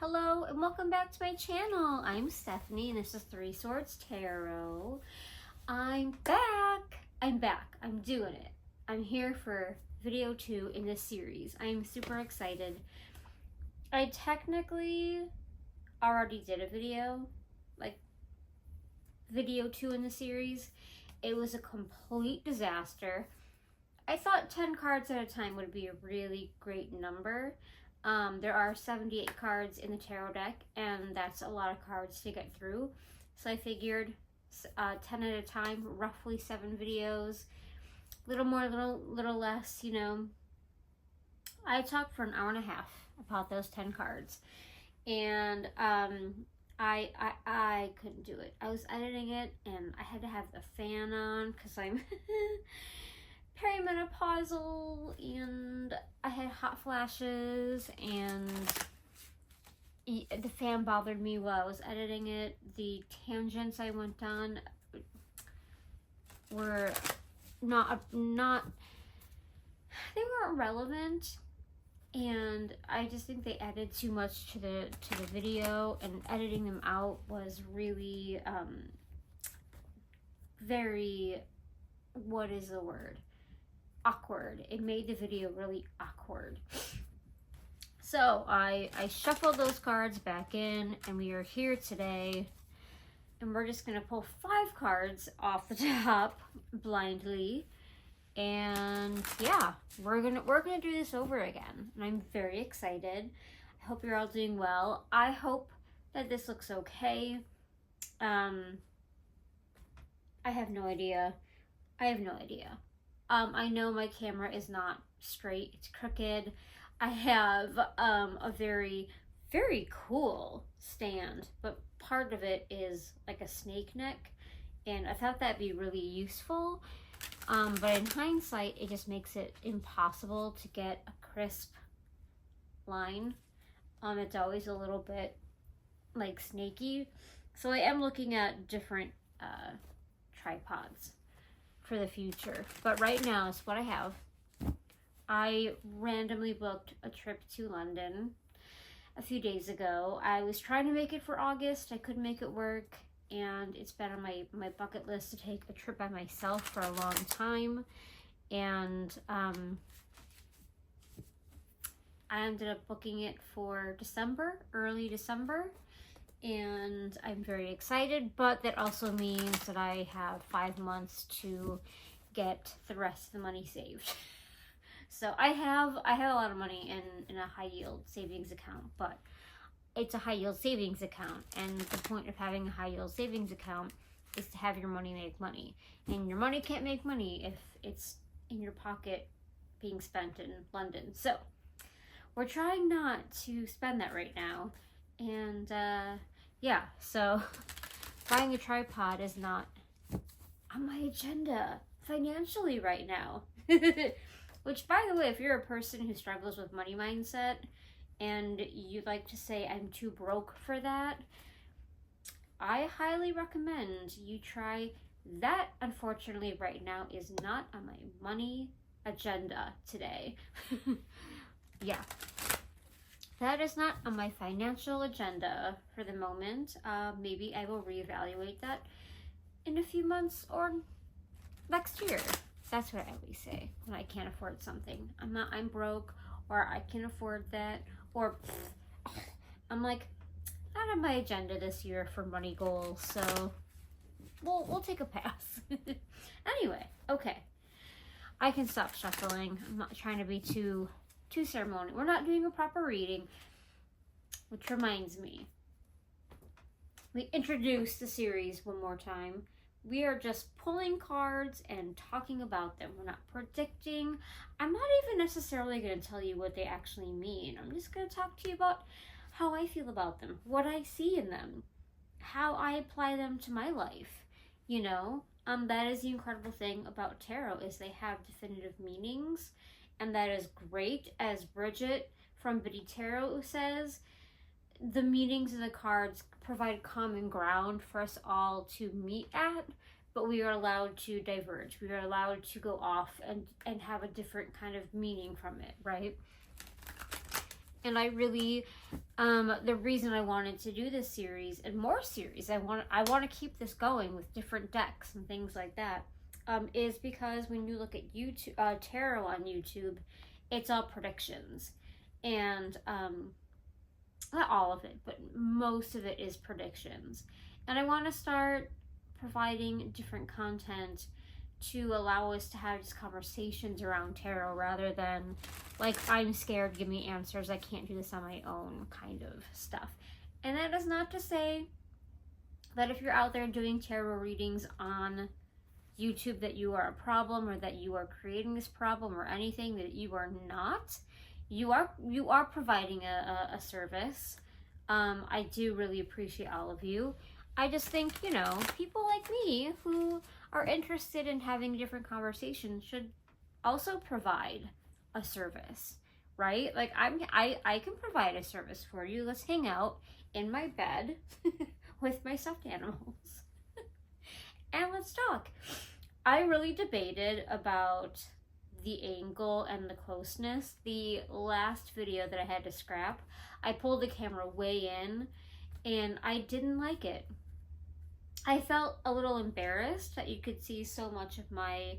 Hello and welcome back to my channel. I'm Stephanie and this is Three Swords Tarot. I'm back. I'm doing it. I'm here for video 2 in this series. I'm super excited. I technically already did a video, like video 2 in the series. It was a complete disaster. I thought 10 cards at a time would be a really great number. There are 78 cards in the tarot deck, and that's a lot of cards to get through. So I figured 10 at a time, roughly 7 videos, little more, little less, you know. I talked for an hour and a half about those 10 cards, and I couldn't do it. I was editing it, and I had to have the fan on because I'm perimenopausal, and I had hot flashes, and the fan bothered me while I was editing it. The tangents I went on were not they weren't relevant, and I just think they added too much to the video, and editing them out was really very, what is the word? Awkward. It made the video really awkward. So I shuffled those cards back in, and we are here today, and we're just gonna pull 5 cards off the top blindly, and yeah, we're gonna do this over again, and I'm very excited. I hope you're all doing well. I hope that this looks okay. I have no idea. I know my camera is not straight, it's crooked. I have a very, very cool stand, but part of it is like a snake neck, and I thought that'd be really useful. But in hindsight, it just makes it impossible to get a crisp line. It's always a little bit like snaky. So I am looking at different tripods for the future, but right now it's what I have. I randomly booked a trip to London a few days ago. I was trying to make it for August. I couldn't make it work, and it's been on my bucket list to take a trip by myself for a long time, and I ended up booking it for December, early December, and I'm very excited, but that also means that I have 5 months to get the rest of the money saved. So I have a lot of money in a high yield savings account, but it's a high yield savings account, and the point of having a high yield savings account is to have your money make money, and your money can't make money if it's in your pocket being spent in London. So we're trying not to spend that right now, and yeah, so buying a tripod is not on my agenda financially right now. Which, by the way, if you're a person who struggles with money mindset and you'd like to say I'm too broke for that, I highly recommend you try that. Unfortunately, right now is not on my money agenda today. Yeah. That is not on my financial agenda for the moment. Maybe I will reevaluate that in a few months or next year. That's what I always say when I can't afford something. I'm broke, or I can afford that, or I'm like, not on my agenda this year for money goals, so we'll take a pass. Anyway, okay. I can stop shuffling. I'm not trying to be too ceremonial. We're not doing a proper reading, which reminds me. We introduce the series one more time. We are just pulling cards and talking about them. We're not predicting. I'm not even necessarily going to tell you what they actually mean. I'm just going to talk to you about how I feel about them, what I see in them, how I apply them to my life. You know, that is the incredible thing about tarot, is they have definitive meanings, and that is great. As Bridget from Biddy Tarot says, the meanings of the cards provide common ground for us all to meet at, but we are allowed to diverge. We are allowed to go off and have a different kind of meaning from it, right? And I really, the reason I wanted to do this series and more series, I want to keep this going with different decks and things like that, is because when you look at YouTube, tarot on YouTube, it's all predictions, and not all of it, but most of it is predictions. And I want to start providing different content to allow us to have these conversations around tarot rather than like, I'm scared, give me answers, I can't do this on my own kind of stuff. And that is not to say that if you're out there doing tarot readings on YouTube that you are a problem, or that you are creating this problem, or anything. That you are not. You are providing a service. I do really appreciate all of you. I just think, you know, people like me who are interested in having different conversations should also provide a service, right? Like I can provide a service for you. Let's hang out in my bed with my stuffed animals and let's talk. I really debated about the angle and the closeness. The last video that I had to scrap, I pulled the camera way in and I didn't like it. I felt a little embarrassed that you could see so much of my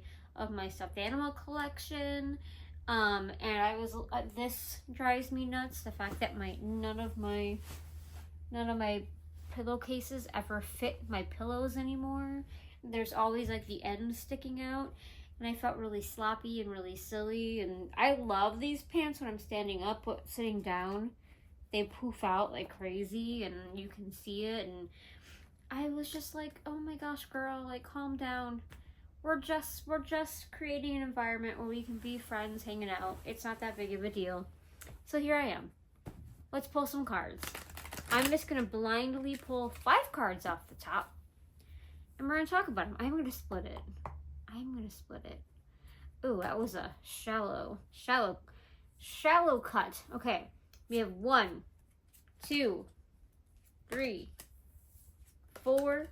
stuffed animal collection. And I was, this drives me nuts, the fact that none of my pillowcases ever fit my pillows anymore. There's always like the end sticking out, and I felt really sloppy and really silly. And I love these pants when I'm standing up, but sitting down they poof out like crazy and you can see it. And I was just like, oh my gosh, girl, like calm down. We're just creating an environment where we can be friends hanging out. It's not that big of a deal. So here I am. Let's pull some cards. I'm just gonna blindly pull 5 cards off the top, and we're gonna talk about them. I'm gonna split it. Ooh, that was a shallow cut. Okay, we have 1, 2, 3, 4,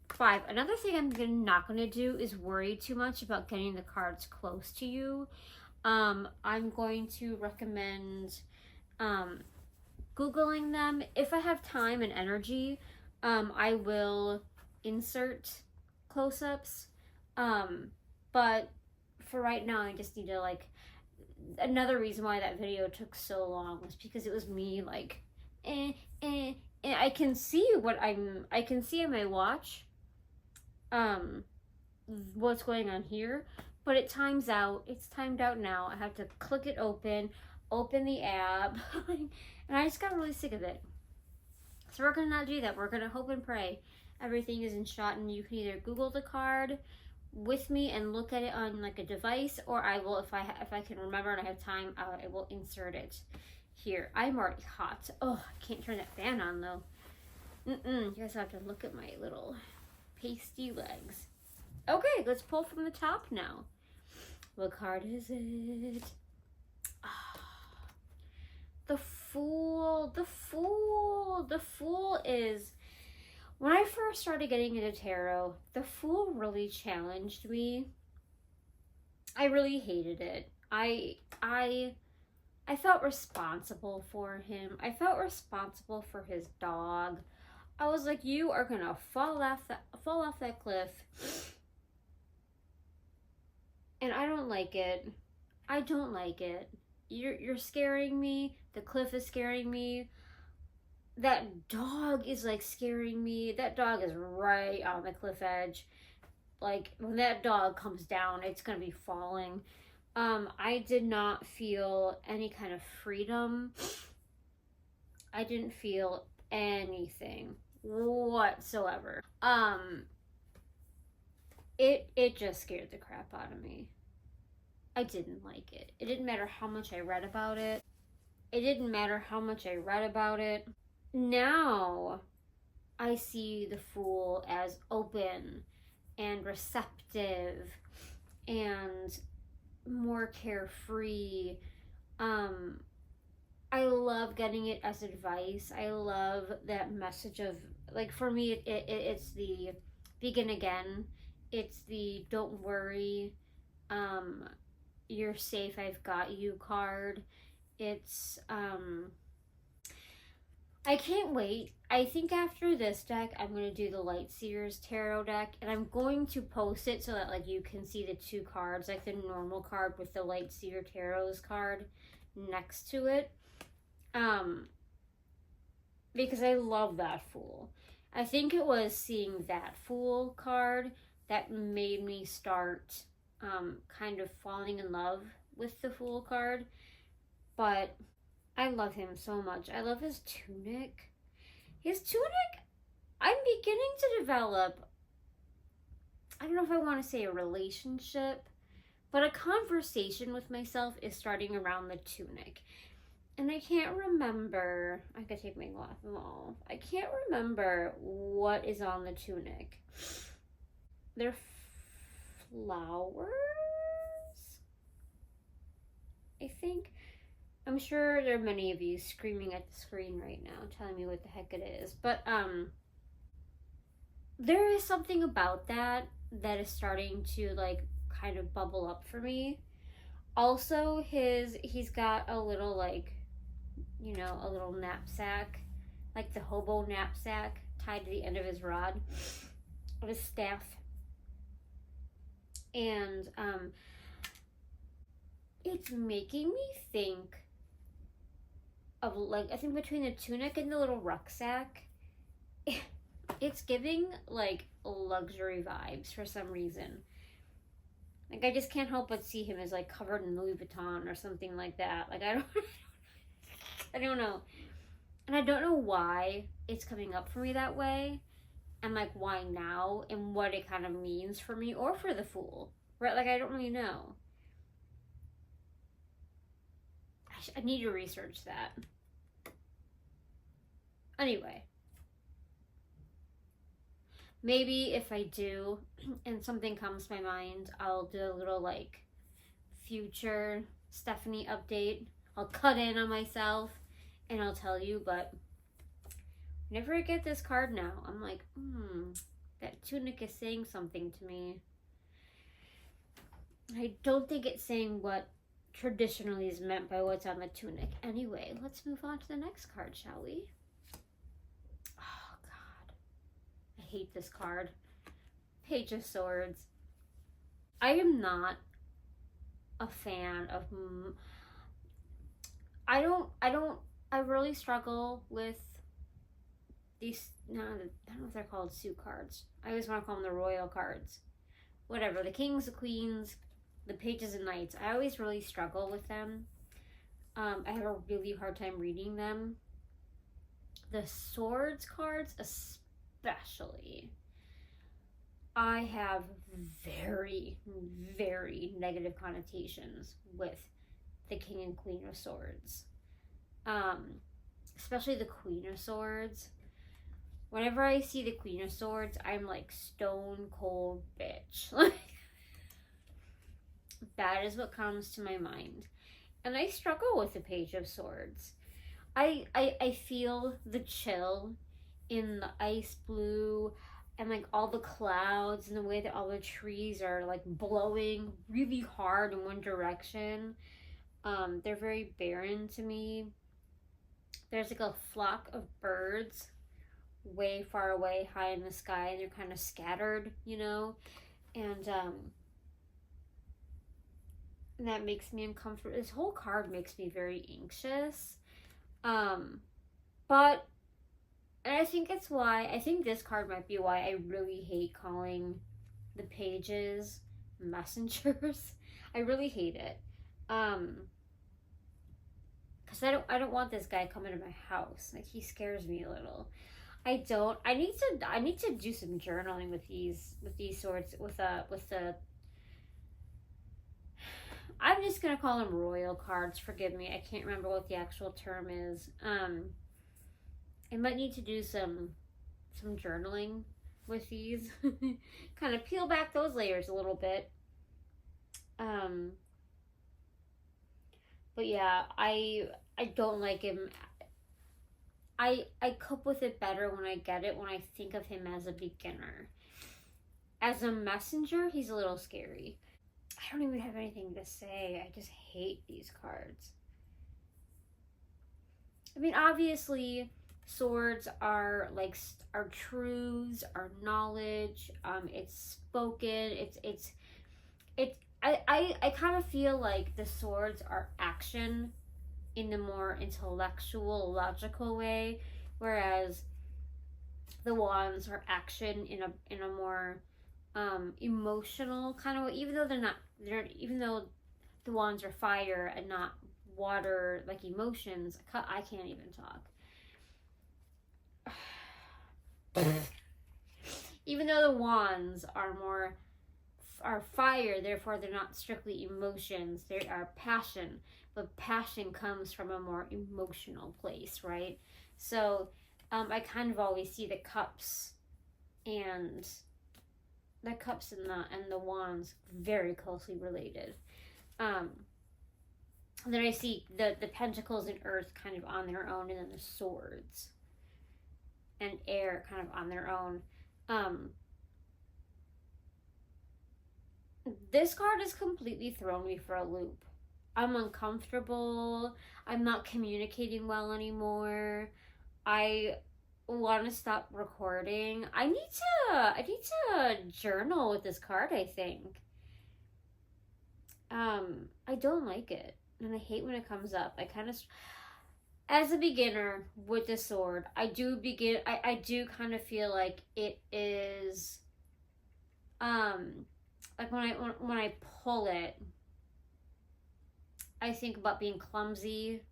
5. Another thing I'm not gonna do is worry too much about getting the cards close to you. I'm going to recommend Googling them. If I have time and energy, I will insert close-ups. But for right now, I just need to, like, another reason why that video took so long was because it was me, like, I can see I can see on my watch, what's going on here, but it times out. It's timed out now. I have to click it open the app, and I just got really sick of it. So we're gonna not do that. We're gonna hope and pray everything is in shot, and you can either Google the card with me and look at it on like a device, or I will, if I can remember and I have time, I will insert it here. I'm already hot. Oh, I can't turn that fan on though. You guys have to look at my little pasty legs. Okay, let's pull from the top now. What card is it? The Fool. The Fool is, when I first started getting into tarot, the Fool really challenged me. I really hated it. I felt responsible for him. I felt responsible for his dog. I was like, you are gonna fall off that cliff. And I don't like it. I don't like it. You're scaring me. The cliff is scaring me. That dog is like scaring me. That dog is right on the cliff edge. Like, when that dog comes down, it's gonna be falling. I did not feel any kind of freedom. I didn't feel anything whatsoever. It just scared the crap out of me. I didn't like it. It didn't matter how much I read about it. Now, I see the Fool as open and receptive and more carefree. I love getting it as advice. I love that message of, like, for me, it's the begin again. It's the don't worry, you're safe, I've got you card. It's I can't wait. I think after this deck, I'm going to do the Lightseers Tarot deck, and I'm going to post it so that like you can see the two cards, like the normal card with the Lightseer Tarot's card next to it. Because I love that Fool. I think it was seeing that Fool card that made me start kind of falling in love with the Fool card. But I love him so much. I love his tunic. His tunic, I'm beginning to develop, I don't know if I want to say a relationship, but a conversation with myself is starting around the tunic. And I can't remember, I could take my glasses off. I can't remember what is on the tunic. They're flowers, I think. I'm sure there are many of you screaming at the screen right now, telling me what the heck it is. But there is something about that is starting to like kind of bubble up for me. Also, he's got a little like, you know, a little knapsack, like the hobo knapsack tied to the end of his rod, of his staff. And it's making me think of like, I think between the tunic and the little rucksack, it's giving like luxury vibes for some reason. Like I just can't help but see him as like covered in Louis Vuitton or something like that. Like I don't know. And I don't know why it's coming up for me that way. And like why now and what it kind of means for me or for the Fool. Right? Like I don't really know. I need to research that. Anyway. Maybe if I do and something comes to my mind, I'll do a little like future Stephanie update. I'll cut in on myself and I'll tell you, but whenever I get this card now, I'm like, that tunic is saying something to me. I don't think it's saying what traditionally is meant by what's on the tunic. Anyway, let's move on to the next card, shall we? Oh, God. I hate this card. Page of Swords. I am not a fan of... I really struggle with these... No, I don't know if they're called suit cards. I always want to call them the royal cards. Whatever. The kings, the queens, the pages and knights. I always really struggle with them. I have a really hard time reading them. The swords cards especially. I have very, very negative connotations with the King and Queen of Swords. Especially the Queen of Swords. Whenever I see the Queen of Swords, I'm like stone cold bitch. Like that is what comes to my mind. And I struggle with the Page of Swords. I feel the chill in the ice blue and like all the clouds and the way that all the trees are like blowing really hard in one direction. They're very barren to me. There's like a flock of birds way far away, high in the sky, and they're kind of scattered, you know, and that makes me uncomfortable. This whole card makes me very anxious. But and I think it's why, I think this card might be why I really hate calling the pages messengers. I really hate it. Cause I don't want this guy coming to my house. Like he scares me a little. I need to do some journaling with these swords with the I'm just gonna call them royal cards. Forgive me, I can't remember what the actual term is. I might need to do some journaling with these. Kind of peel back those layers a little bit. But yeah, I don't like him. I cope with it better when I get it, when I think of him as a beginner. As a messenger, he's a little scary. I don't even have anything to say. I just hate these cards. I mean, obviously, swords are like are truths, are knowledge. It's spoken. It's. I kind of feel like the swords are action in the more intellectual, logical way, whereas the wands are action in a more emotional kind of way. Even though even though the wands are fire and not water, like emotions. I can't even talk. Even though the wands are fire, therefore they're not strictly emotions. They are passion, but passion comes from a more emotional place, right? So I kind of always see the cups and the wands very closely related. Then I see the pentacles and earth kind of on their own, and then the swords and air kind of on their own. This card has completely thrown me for a loop. I'm uncomfortable. I'm not communicating well anymore. I want to stop recording. I need to journal with this card, I think. I don't like it, and I hate when it comes up. I kind of, as a beginner with the sword, I do kind of feel like it is, like when I pull it, I think about being clumsy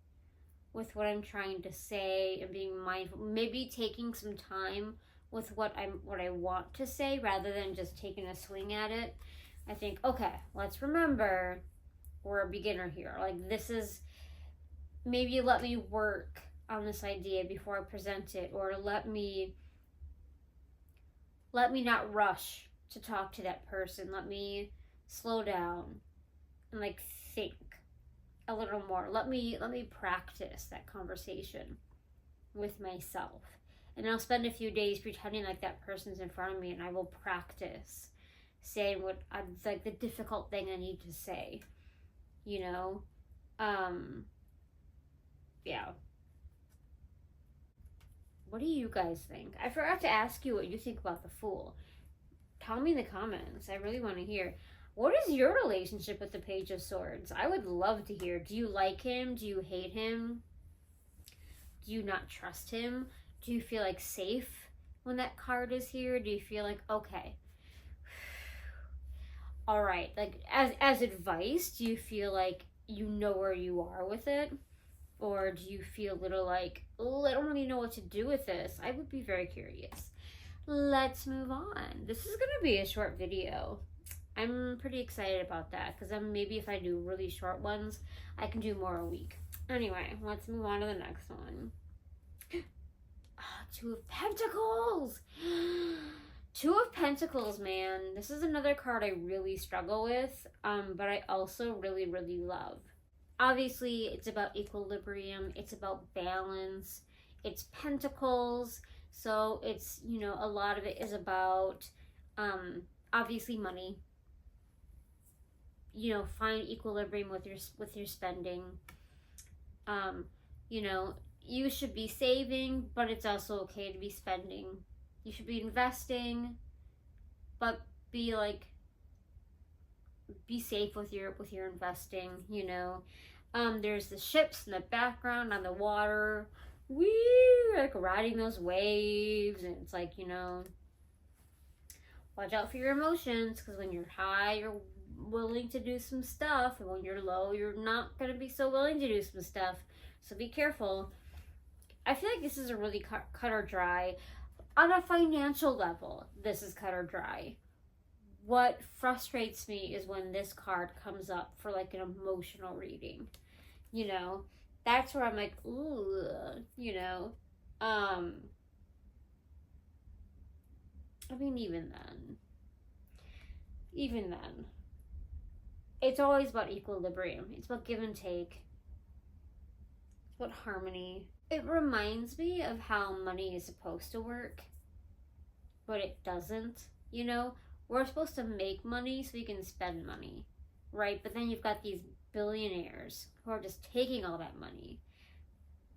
with what I'm trying to say and being mindful, maybe taking some time with what I want to say rather than just taking a swing at it. I think, okay, let's remember we're a beginner here. Like, this is, maybe let me work on this idea before I present it, or let me not rush to talk to that person. Let me slow down and like think a little more. Let me practice that conversation with myself. And I'll spend a few days pretending like that person's in front of me, and I will practice saying what I'm, like, the difficult thing I need to say, you know? Yeah. What do you guys think? I forgot to ask you what you think about the Fool. Tell me in the comments. I really want to hear. What is your relationship with the Page of Swords? I would love to hear. Do you like him? Do you hate him? Do you not trust him? Do you feel like safe when that card is here? Do you feel like, okay, all right, like as advice, do you feel like you know where you are with it? Or do you feel a little like, oh, I don't really know what to do with this? I would be very curious. Let's move on. This is gonna be a short video. I'm pretty excited about that, because then maybe if I do really short ones, I can do more a week. Anyway, let's move on to the next one. Two of Pentacles. Two of Pentacles, man. This is another card I really struggle with, but I also really, really love. Obviously, it's about equilibrium. It's about balance. It's Pentacles. So it's, you know, a lot of it is about, obviously, money. You know, find equilibrium with your spending. You know, you should be saving, but it's also okay to be spending. You should be investing, but be safe with your investing, you know. There's the ships in the background on the water. Wee, like riding those waves, and it's like, you know, watch out for your emotions, because when you're high, you're willing to do some stuff, and when you're low, you're not going to be so willing to do some stuff. So be careful. I feel like this is a really cut or dry. On a financial level, this is cut or dry. What frustrates me is when this card comes up for like an emotional reading. You know, that's where I'm like, ooh, you know. I mean, even then, it's always about equilibrium. It's about give and take. It's about harmony. It reminds me of how money is supposed to work, but it doesn't, you know? We're supposed to make money so we can spend money, right? But then you've got these billionaires who are just taking all that money.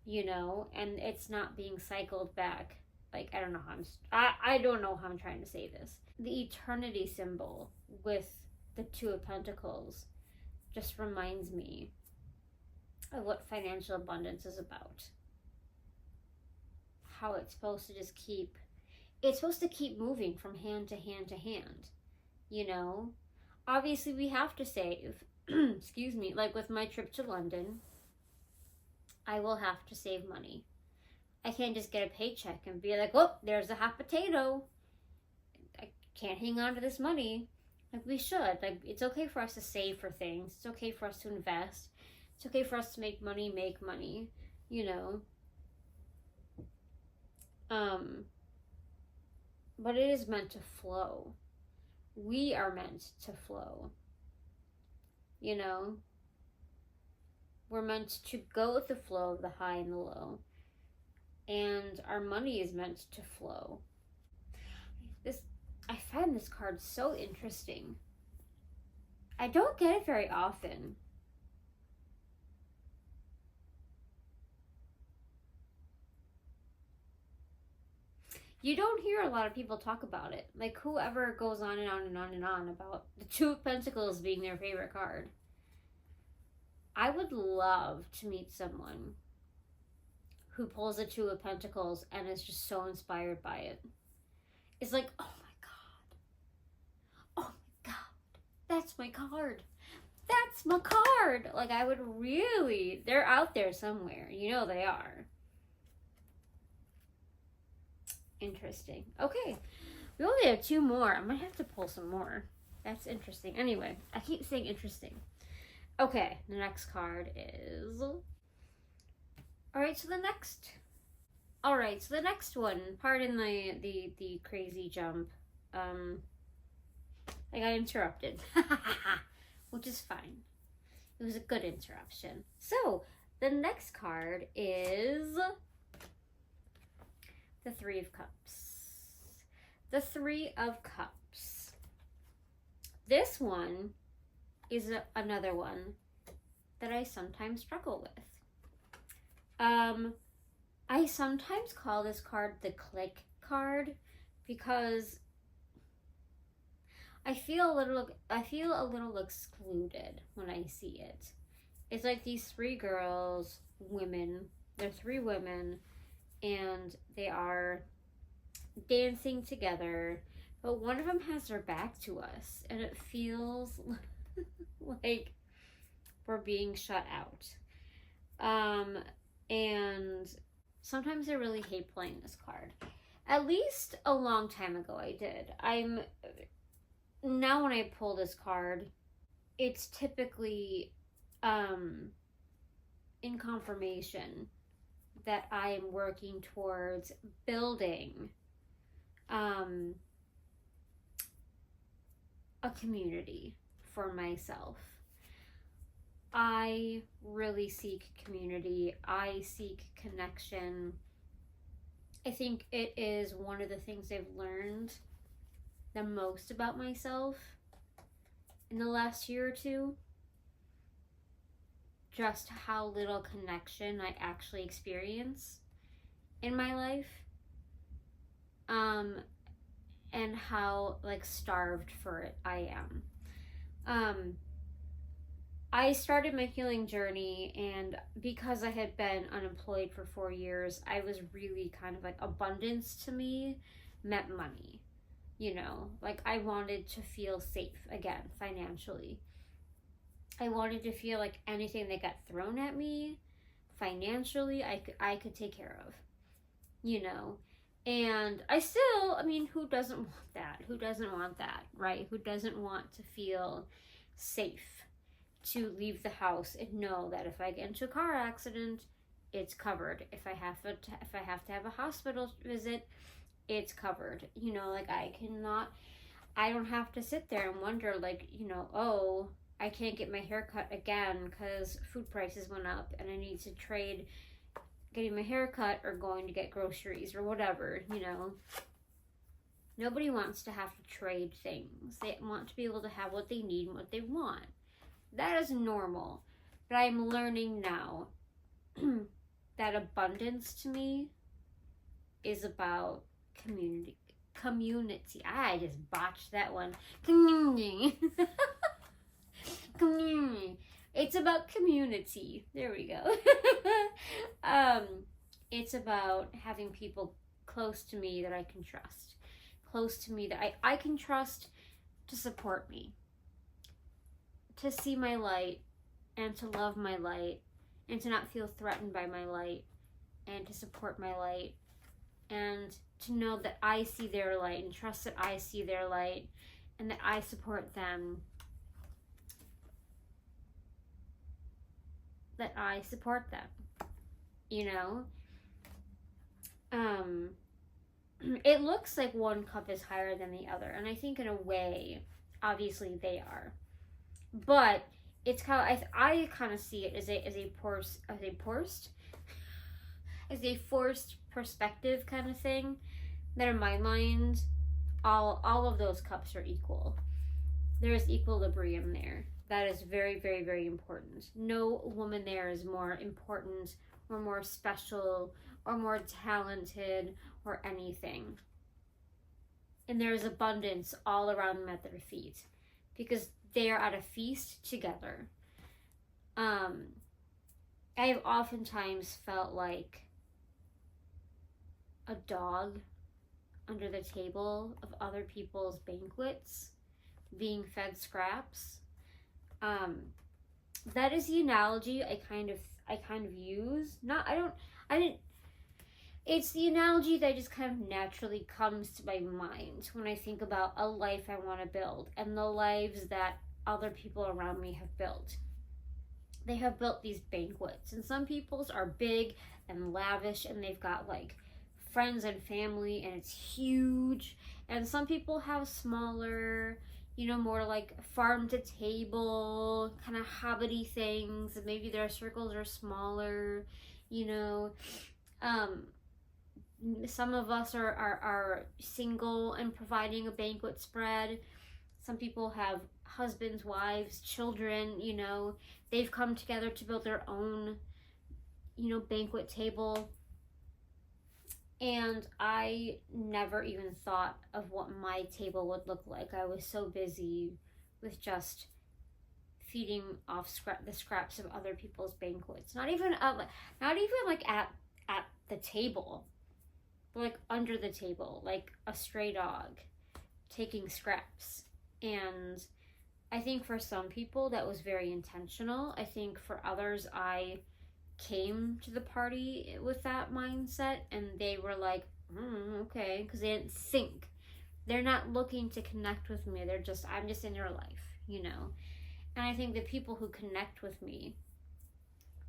you know, and it's not being cycled back. Like, I don't know how I don't know how I'm trying to say this. The eternity symbol with the Two of Pentacles just reminds me of what financial abundance is about. How it's supposed to just keep, it's supposed to keep moving from hand to hand to hand, you know? Obviously, we have to save. Excuse me, like with my trip to London, I will have to save money. I can't just get a paycheck and be like, oh, there's a hot potato. I can't hang on to this money. Like, we should. Like, it's okay for us to save for things. It's okay for us to invest. It's okay for us to make money, you know. But it is meant to flow. We are meant to flow. You know? We're meant to go with the flow of the high and the low. And our money is meant to flow. I find this card so interesting. I don't get it very often. You don't hear a lot of people talk about it. Like, whoever goes on and on and on and on about the Two of Pentacles being their favorite card. I would love to meet someone who pulls the Two of Pentacles and is just so inspired by it. It's like, oh my God, that's my card. That's my card. Like, I would really, they're out there somewhere. You know they are. Interesting. Okay, we only have 2 more. I might have to pull some more. That's interesting. Anyway, I keep saying interesting. Okay, the next card is... Alright, so the next one, pardon the crazy jump. I got interrupted. Which is fine. It was a good interruption. So, the next card is the Three of Cups. The Three of Cups. This one is another one that I sometimes struggle with. I sometimes call this card the click card because I feel a little excluded when I see it. It's like these 3 girls, women, they're 3 women, and they are dancing together, but one of them has their back to us, and it feels like we're being shut out. And sometimes I really hate playing this card. At least a long time ago I did. Now when I pull this card, it's typically in confirmation that I am working towards building a community for myself. I really seek community. I seek connection. I think it is one of the things I've learned the most about myself in the last year or 2. Just how little connection I actually experience in my life. And how, like, starved for it I am. I started my healing journey, and because I had been unemployed for 4 years, I was really kind of like, abundance to me meant money. You know, like, I wanted to feel safe again financially. I wanted to feel like anything that got thrown at me financially, I could take care of, you know. And I still, I mean, who doesn't want that? Who doesn't want that, right? Who doesn't want to feel safe to leave the house and know that if I get into a car accident, it's covered. If I have to have a hospital visit, it's covered. You know, like, I don't have to sit there and wonder, like, you know, oh, I can't get my hair cut again because food prices went up and I need to trade getting my hair cut or going to get groceries or whatever, you know. Nobody wants to have to trade things. They want to be able to have what they need and what they want. That is normal. But I'm learning now that abundance to me is about community. I just botched that one. Community. Community. It's about community. There we go. It's about having people close to me that I can trust. Close to me that I can trust to support me. To see my light and to love my light and to not feel threatened by my light and to support my light and to know that I see their light and trust that I see their light and that I support them. That I support them, you know? It looks like one cup is higher than the other, and I think in a way, obviously they are. But it's kind of, I kind of see it as a forced perspective kind of thing. That in my mind, all of those cups are equal. There is equilibrium there. That is very, very, very important. No woman there is more important or more special or more talented or anything. And there is abundance all around them at their feet because they are at a feast together. I have oftentimes felt like a dog under the table of other people's banquets being fed scraps. That is the analogy I kind of use. It's the analogy that just kind of naturally comes to my mind when I think about a life I want to build and the lives that other people around me have built. They have built these banquets, and some people's are big and lavish, and they've got like friends and family, and it's huge. And some people have smaller, more like farm to table kind of hobbity things, and maybe their circles are smaller, some of us are single and providing a banquet spread. Some people have husbands, wives, children, they've come together to build their own, banquet table. And I never even thought of what my table would look like. I was so busy with just feeding off the scraps of other people's banquets. Not even like at the table, but like under the table, like a stray dog taking scraps. And I think for some people that was very intentional. I think for others, I came to the party with that mindset and they were like, okay, because they didn't think. They're not looking to connect with me. I'm just in their life, And I think the people who connect with me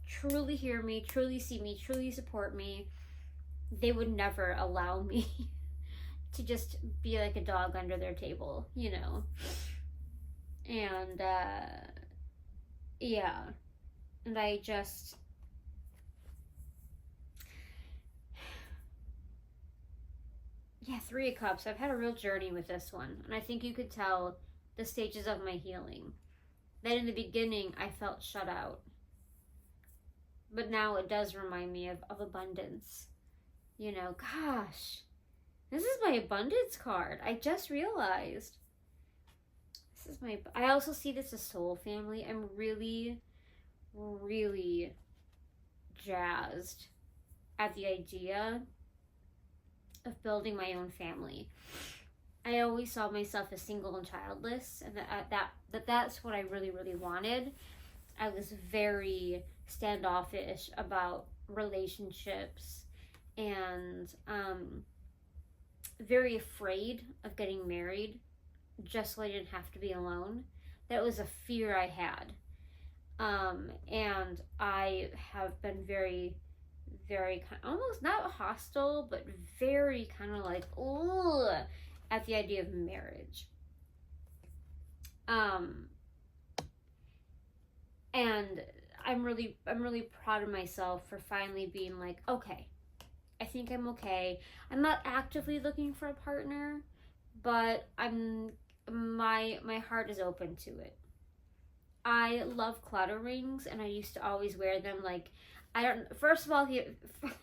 truly hear me, truly see me, truly support me. They would never allow me to just be like a dog under their table, And, yeah. And I just... Yeah, 3 of Cups. I've had a real journey with this one. And I think you could tell the stages of my healing. That in the beginning, I felt shut out. But now it does remind me of abundance. Gosh, this is my abundance card. I just realized. I also see this as soul family. I'm really, really jazzed at the idea of building my own family. I always saw myself as single and childless, and that's what I really, really wanted. I was very standoffish about relationships and very afraid of getting married just so I didn't have to be alone. That was a fear I had. And I have been very, very almost not hostile, but very kind of like at the idea of marriage. And I'm really proud of myself for finally being like, okay, I think I'm okay. I'm not actively looking for a partner, but my heart is open to it. I love clutter rings, and I used to always wear them like First of all,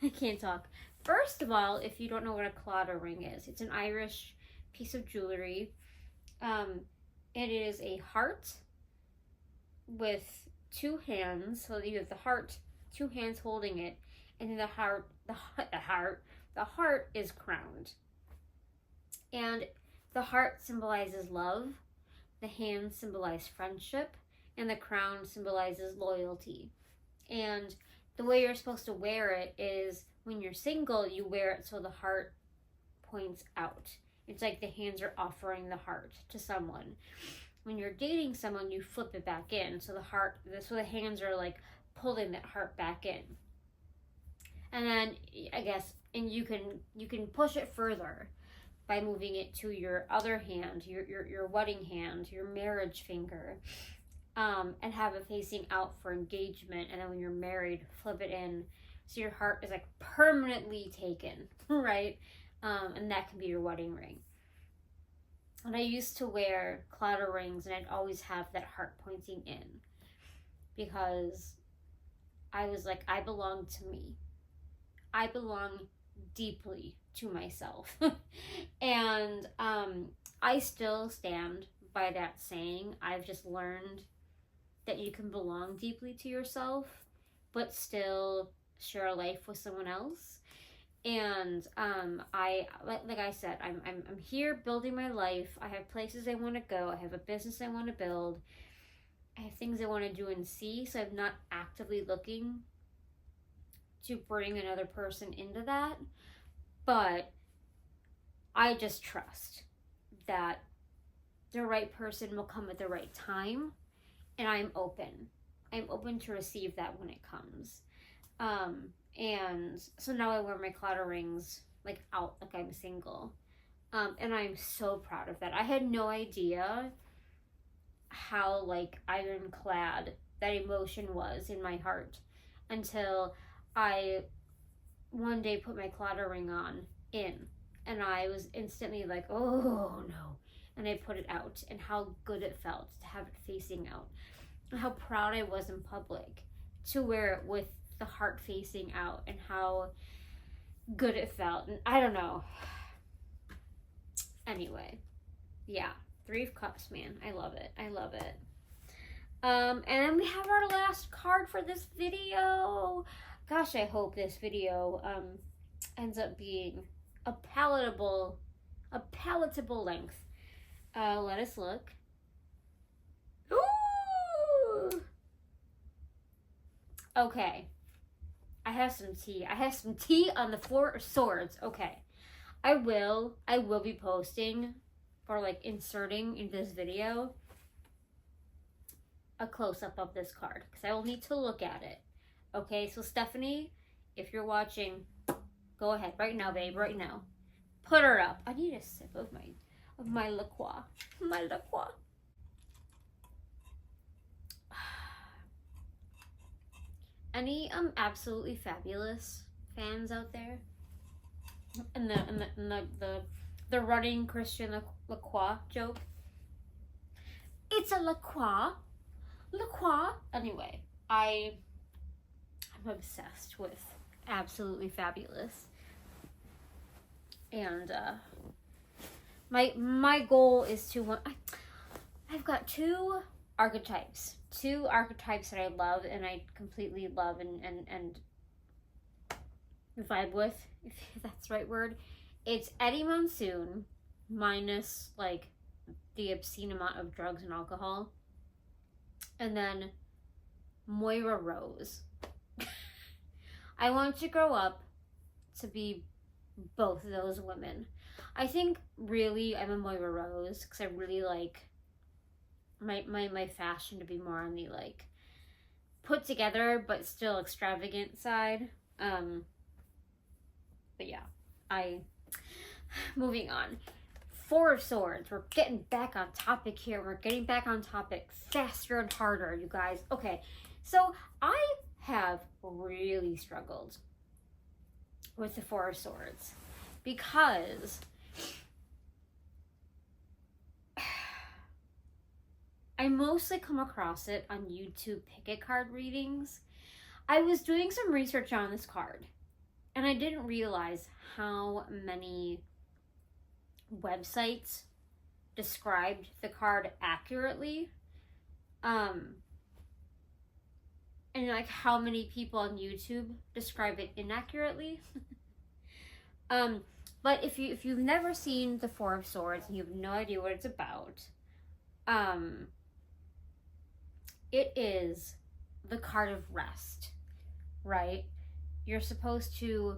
I can't talk. First of all, if you don't know what a claddagh ring is, it's an Irish piece of jewelry. It is a heart with two hands. So you have the heart, two hands holding it, and then the heart is crowned. And the heart symbolizes love, the hands symbolize friendship, and the crown symbolizes loyalty. And the way you're supposed to wear it is when you're single, you wear it so the heart points out. It's like the hands are offering the heart to someone. When you're dating someone, you flip it back in, so the hands are like pulling that heart back in. And then I guess, and you can push it further by moving it to your other hand, your wedding hand, your marriage finger, and have it facing out for engagement. And then when you're married, flip it in so your heart is like permanently taken, right? And that can be your wedding ring. And I used to wear claddagh rings, and I'd always have that heart pointing in because I was like, I belong to me. I belong deeply to myself. And I still stand by that saying. I've just learned that you can belong deeply to yourself, but still share a life with someone else. And like I said, I'm here building my life. I have places I want to go. I have a business I want to build. I have things I want to do and see. So I'm not actively looking to bring another person into that. But I just trust that the right person will come at the right time. And I'm open. I'm open to receive that when it comes. And so now I wear my claddagh rings like out, like I'm single. And I'm so proud of that. I had no idea how like ironclad that emotion was in my heart until I one day put my claddagh ring in, and I was instantly like, oh no. And I put it out, and how good it felt to have it facing out, and how proud I was in public to wear it with the heart facing out, and how good it felt. And I don't know. Anyway, yeah, Three of Cups, man. I love it. I love it. And then we have our last card for this video. Gosh, I hope this video ends up being a palatable length. Let us look. Ooh! Okay. I have some tea. I have some tea on the Four of Swords. Okay. I will be posting or like inserting in this video a close-up of this card because I will need to look at it. Okay, so Stephanie, if you're watching, go ahead right now, babe, right now. Put her up. I need a sip of my La Croix. My La Croix. Any absolutely fabulous fans out there? And the running Christian La Croix joke. It's a La Croix. La Croix. Anyway, I'm obsessed with absolutely fabulous. And my goal is to I've got two archetypes that I love and I completely love and vibe with, if that's the right word. It's Eddie Monsoon minus like the obscene amount of drugs and alcohol, and then Moira Rose. I want to grow up to be both of those women. I think really I'm a Moira Rose because I really like my fashion to be more on the like put together but still extravagant side. But yeah, moving on. Four of Swords. We're getting back on topic here. We're getting back on topic faster and harder, you guys. Okay, so I have really struggled with the Four of Swords because I mostly come across it on YouTube pick-a card readings. I was doing some research on this card, and I didn't realize how many websites described the card accurately. And like how many people on YouTube describe it inaccurately. But if you've never seen the Four of Swords and you have no idea what it's about, it is the card of rest, right? You're supposed to.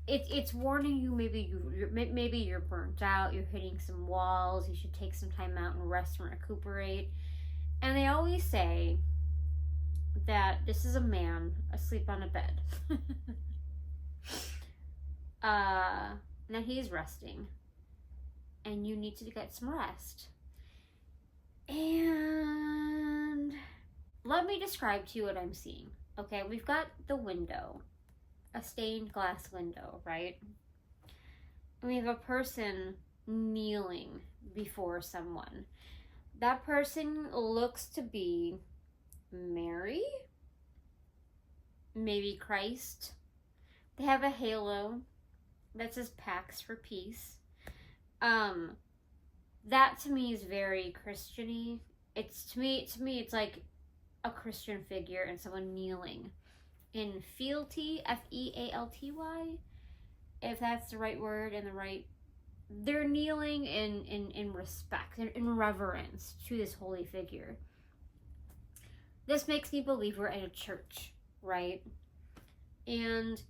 It's warning you. Maybe you're burnt out. You're hitting some walls. You should take some time out and rest and recuperate. And they always say that this is a man asleep on a bed. That he's resting. And you need to get some rest. And let me describe to you what I'm seeing. Okay, we've got the window. A stained glass window, right? And we have a person kneeling before someone. That person looks to be Mary, maybe Christ. They have a halo that says Pax for peace. That to me is very Christian-y. It's to me it's like a Christian figure and someone kneeling in fealty, Fealty, if that's the right word and the right. They're kneeling in respect and in reverence to this holy figure. This makes me believe we're in a church, right? And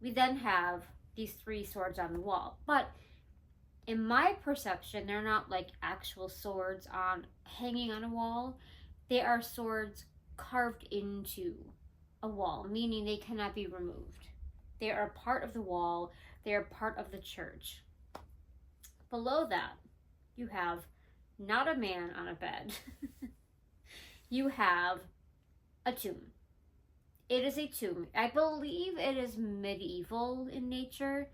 we then have these three swords on the wall. But in my perception, they're not like actual swords hanging on a wall. They are swords carved into a wall, meaning they cannot be removed. They are part of the wall. They are part of the church. Below that, you have not a man on a bed. You have a tomb. It is a tomb. I believe it is medieval in nature.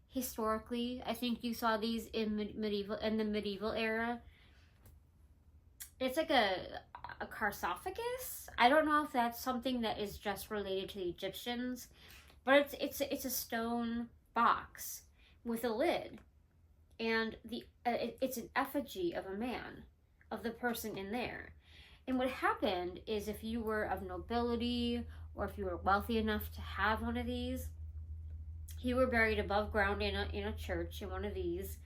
Historically, I think you saw these in the medieval era. It's like a sarcophagus. I don't know if that's something that is just related to the Egyptians, but it's a stone box with a lid, and it's an effigy of a man, of the person in there. And what happened is, if you were of nobility or if you were wealthy enough to have one of these, you were buried above ground in a church in one of these,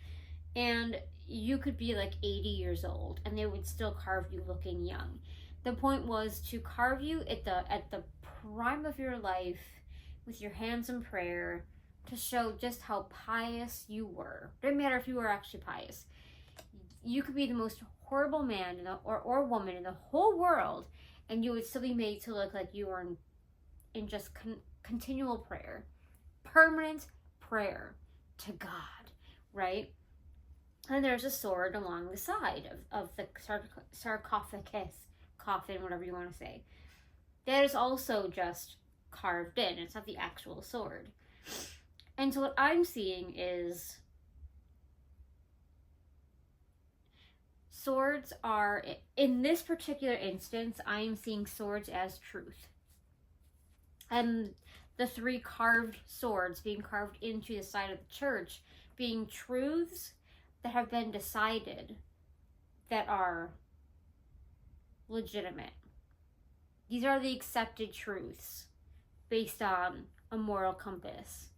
and you could be like 80 years old and they would still carve you looking young. The point was to carve you at the prime of your life with your hands in prayer, to show just how pious you were. It didn't matter if you were actually pious. You could be the most horrible man or woman in the whole world, and you would still be made to look like you were in just continual prayer, permanent prayer to God, right? And there's a sword along the side of the sarcophagus, coffin, whatever you want to say. That is also just carved in. It's not the actual sword. And so what I'm seeing is swords are, in this particular instance, I am seeing swords as truth. And the three carved swords being carved into the side of the church being truths that have been decided, that are legitimate. These are the accepted truths based on a moral compass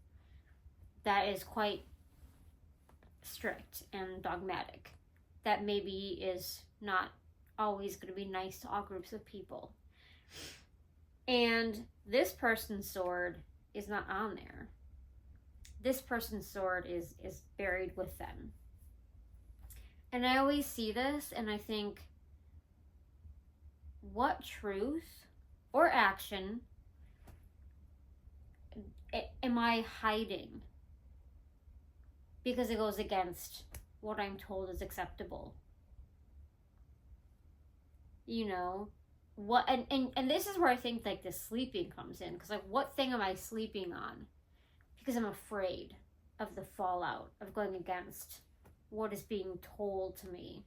that is quite strict and dogmatic, that maybe is not always going to be nice to all groups of people. And this person's sword is not on there. This person's sword is buried with them. And I always see this and I think, what truth or action am I hiding because it goes against what I'm told is acceptable? You know, what, and this is where I think like the sleeping comes in, because like, what thing am I sleeping on? Because I'm afraid of the fallout of going against what is being told to me.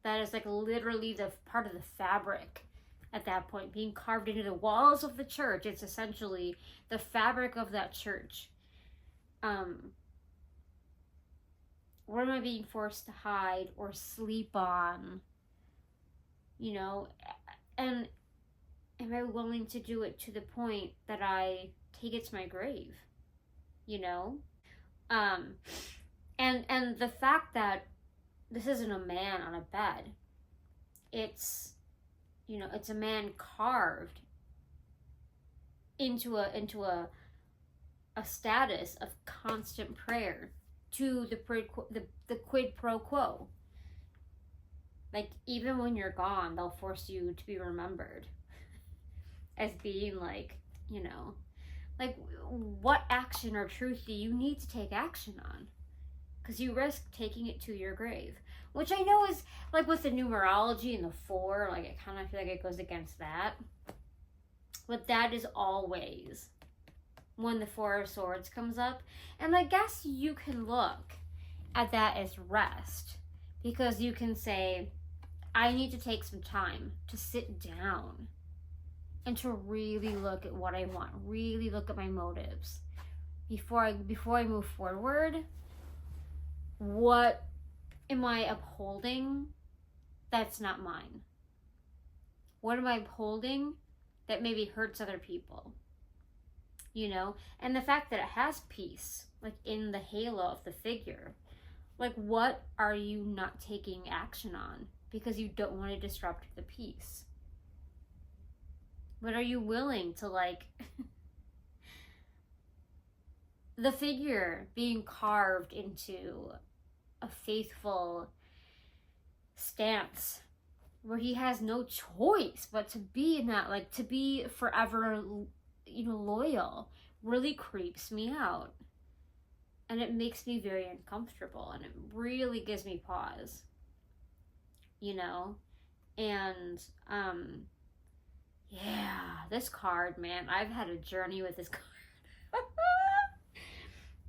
That is like literally the part of the fabric at that point, being carved into the walls of the church. It's essentially the fabric of that church. What am I being forced to hide or sleep on? You know, and am I willing to do it to the point that I take it to my grave? You know? And the fact that this isn't a man on a bed, it's, you know, it's a man carved into a status of constant prayer to the quid pro quo. Like, even when you're gone, they'll force you to be remembered as being like, you know, like, what action or truth do you need to take action on? Because you risk taking it to your grave. Which I know is, like, with the numerology and the 4, like, I kind of feel like it goes against that. But that is always when the 4 of Swords comes up. And I guess you can look at that as rest. Because you can say, I need to take some time to sit down and to really look at what I want, really look at my motives. Before I move forward, what am I upholding that's not mine? What am I upholding that maybe hurts other people? You know? And the fact that it has peace, like in the halo of the figure. Like, what are you not taking action on because you don't want to disrupt the peace? But are you willing to, like, the figure being carved into a faithful stance where he has no choice but to be in that, like, to be forever, you know, loyal, really creeps me out. And it makes me very uncomfortable, and it really gives me pause, you know? And, yeah, this card, man, I've had a journey with this card.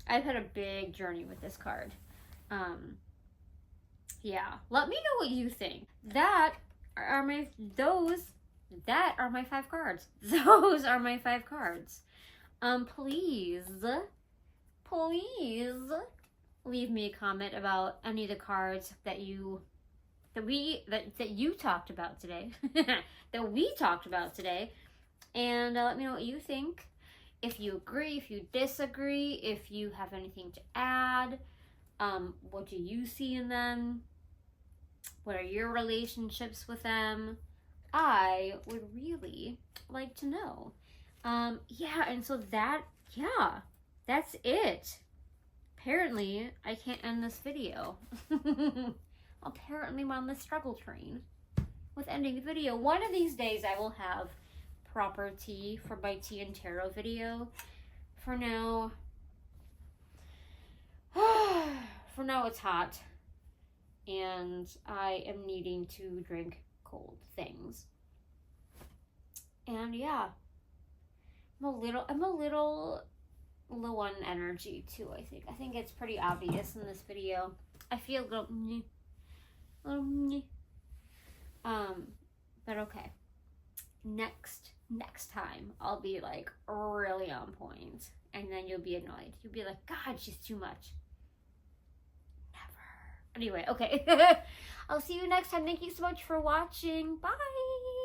I've had a big journey with this card. Yeah, let me know what you think. That are my 5 cards. Those are my 5 cards. Please leave me a comment about any of the cards that you talked about today. That we talked about today. And let me know what you think. If you agree, if you disagree, if you have anything to add. What do you see in them? What are your relationships with them? I would really like to know. Yeah, and so that's it. Apparently, I can't end this video. Apparently, I'm on the struggle train with ending the video. One of these days, I will have proper tea for my tea and tarot video. For now, it's hot, and I am needing to drink cold things. And yeah, I'm a little low on energy too. I think it's pretty obvious in this video. I feel a little but okay. Next time I'll be like really on point, and then you'll be annoyed. You'll be like, God, she's too much. Never. Anyway, okay. I'll see you next time. Thank you so much for watching. Bye.